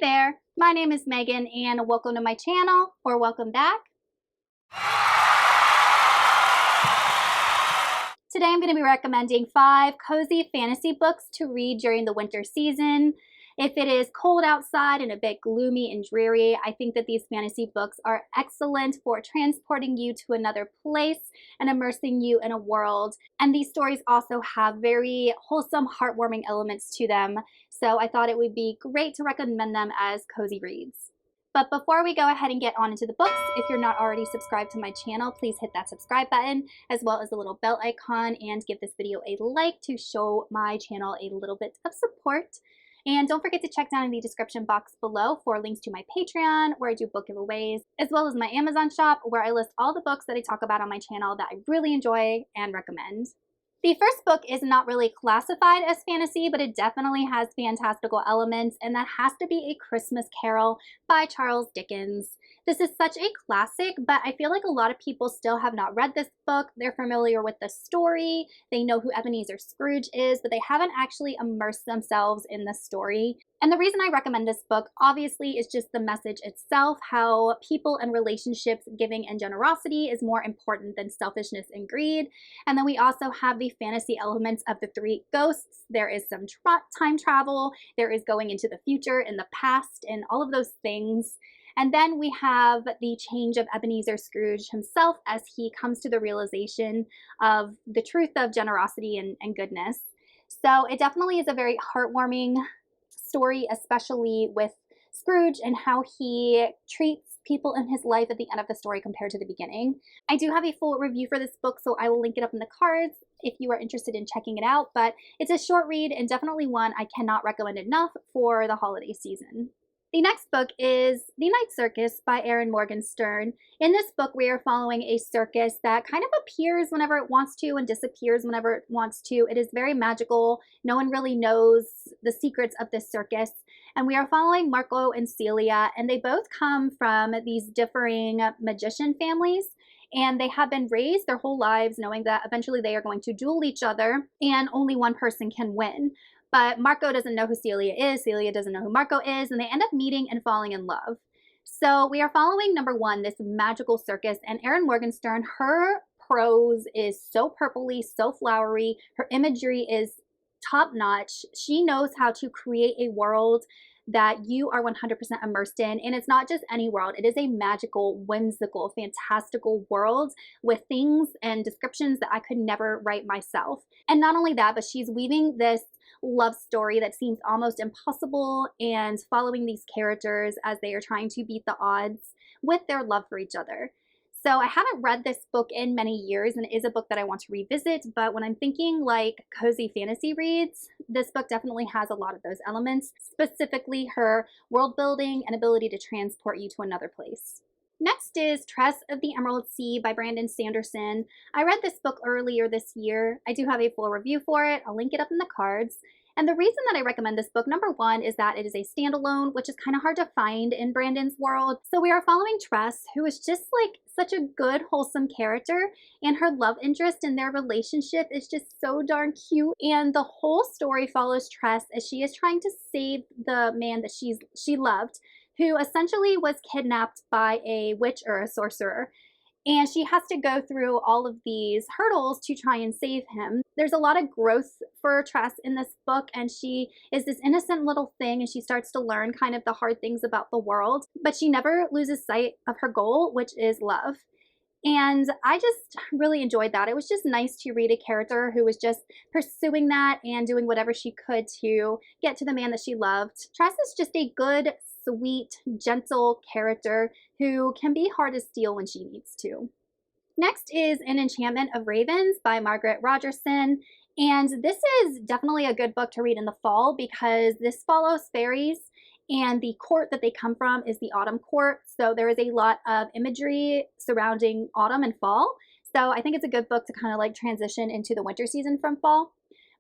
there, my name is Megan and welcome to my channel, or welcome back. Today I'm going to be recommending 5 cozy fantasy books to read during the winter season. If it is cold outside and a bit gloomy and dreary, I think that these fantasy books are excellent for transporting you to another place and immersing you in a world. And these stories also have very wholesome, heartwarming elements to them, so I thought it would be great to recommend them as cozy reads. But before we go ahead and get on into the books, if you're not already subscribed to my channel, please hit that subscribe button as well as the little bell icon and give this video a like to show my channel a little bit of support. And don't forget to check down in the description box below for links to my Patreon, where I do book giveaways, as well as my Amazon shop, where I list all the books that I talk about on my channel that I really enjoy and recommend. The first book is not really classified as fantasy, but it definitely has fantastical elements, and that has to be A Christmas Carol by Charles Dickens. This is such a classic, but I feel like a lot of people still have not read this book. They're familiar with the story, they know who Ebenezer Scrooge is, but they haven't actually immersed themselves in the story. And the reason I recommend this book, obviously, is just the message itself, how people and relationships, giving and generosity is more important than selfishness and greed. And then we also have the fantasy elements of the 3 ghosts. There is some time travel, there is going into the future, in the past, and all of those things. And then we have the change of Ebenezer Scrooge himself as he comes to the realization of the truth of generosity and goodness. So it definitely is a very heartwarming story, especially with Scrooge and how he treats people in his life at the end of the story compared to the beginning. I do have a full review for this book, so I will link it up in the cards if you are interested in checking it out, but it's a short read and definitely one I cannot recommend enough for the holiday season. The next book is The Night Circus by Erin Morgenstern. In this book, we are following a circus that kind of appears whenever it wants to and disappears whenever it wants to. It is very magical. No one really knows the secrets of this circus. And we are following Marco and Celia, and they both come from these differing magician families. And they have been raised their whole lives knowing that eventually they are going to duel each other and only one person can win. But Marco doesn't know who Celia is, Celia doesn't know who Marco is, and they end up meeting and falling in love. So we are following, number 1, this magical circus, and Erin Morgenstern, her prose is so purpley, so flowery, her imagery is top-notch. She knows how to create a world that you are 100% immersed in, and it's not just any world, it is a magical, whimsical, fantastical world with things and descriptions that I could never write myself. And not only that, but she's weaving this love story that seems almost impossible and following these characters as they are trying to beat the odds with their love for each other. So I haven't read this book in many years, and it is a book that I want to revisit, but when I'm thinking like cozy fantasy reads, this book definitely has a lot of those elements, specifically her world building and ability to transport you to another place. Next is Tress of the Emerald Sea by Brandon Sanderson. I read this book earlier this year. I do have a full review for it. I'll link it up in the cards. And the reason that I recommend this book, number 1, is that it is a standalone, which is kind of hard to find in Brandon's world. So we are following Tress, who is just like such a good, wholesome character, and her love interest in their relationship is just so darn cute. And the whole story follows Tress as she is trying to save the man that she loved, who essentially was kidnapped by a witch or a sorcerer. And she has to go through all of these hurdles to try and save him. There's a lot of growth for Tress in this book, and she is this innocent little thing, and she starts to learn kind of the hard things about the world, but she never loses sight of her goal, which is love. And I just really enjoyed that. It was just nice to read a character who was just pursuing that and doing whatever she could to get to the man that she loved. Tress is just a good, sweet, gentle character who can be hard to steal when she needs to. Next is An Enchantment of Ravens by Margaret Rogerson. And this is definitely a good book to read in the fall because this follows fairies, and the court that they come from is the autumn court. So there is a lot of imagery surrounding autumn and fall. So I think it's a good book to kind of like transition into the winter season from fall.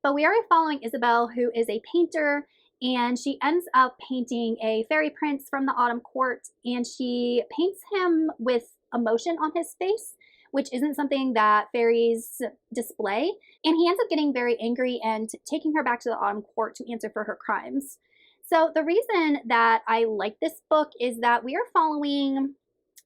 But we are following Isabel, who is a painter, and she ends up painting a fairy prince from the autumn court, and she paints him with emotion on his face, which isn't something that fairies display. And he ends up getting very angry and taking her back to the autumn court to answer for her crimes. So the reason that I like this book is that we are following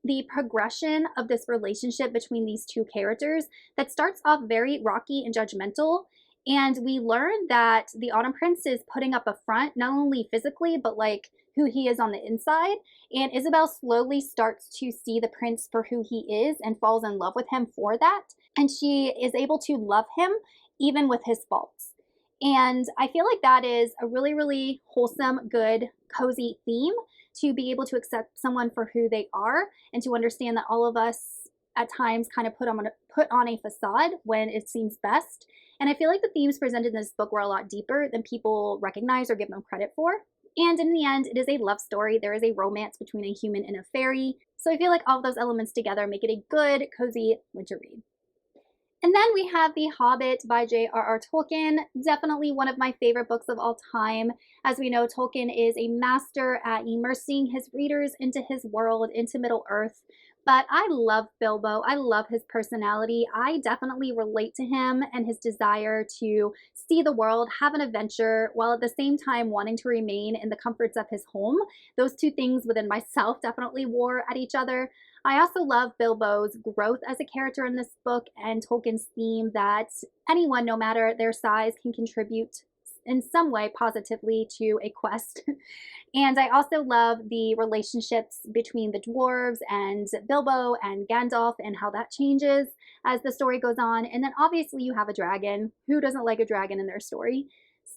the progression of this relationship between these two characters that starts off very rocky and judgmental. And we learn that the Autumn Prince is putting up a front, not only physically, but like who he is on the inside. And Isabel slowly starts to see the prince for who he is and falls in love with him for that. And she is able to love him even with his faults. And I feel like that is a really, really wholesome, good, cozy theme to be able to accept someone for who they are and to understand that all of us at times kind of put on a facade when it seems best. And I feel like the themes presented in this book were a lot deeper than people recognize or give them credit for. And in the end, it is a love story. There is a romance between a human and a fairy. So I feel like all of those elements together make it a good, cozy winter read. And then we have The Hobbit by J.R.R. Tolkien, definitely one of my favorite books of all time. As we know, Tolkien is a master at immersing his readers into his world, into Middle-earth. But I love Bilbo. I love his personality. I definitely relate to him and his desire to see the world, have an adventure, while at the same time wanting to remain in the comforts of his home. Those two things within myself definitely war at each other. I also love Bilbo's growth as a character in this book and Tolkien's theme that anyone, no matter their size, can contribute in some way positively to a quest. And I also love the relationships between the dwarves and Bilbo and Gandalf and how that changes as the story goes on. And then obviously you have a dragon. Who doesn't like a dragon in their story?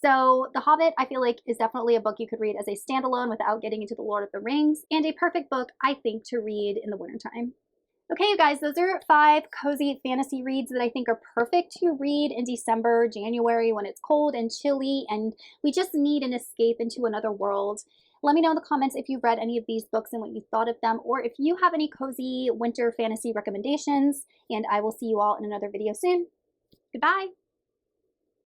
So The Hobbit, I feel like, is definitely a book you could read as a standalone without getting into the Lord of the Rings, and a perfect book, I think, to read in the wintertime. Okay, you guys, those are 5 cozy fantasy reads that I think are perfect to read in December, January, when it's cold and chilly, and we just need an escape into another world. Let me know in the comments if you've read any of these books and what you thought of them, or if you have any cozy winter fantasy recommendations, and I will see you all in another video soon. Goodbye!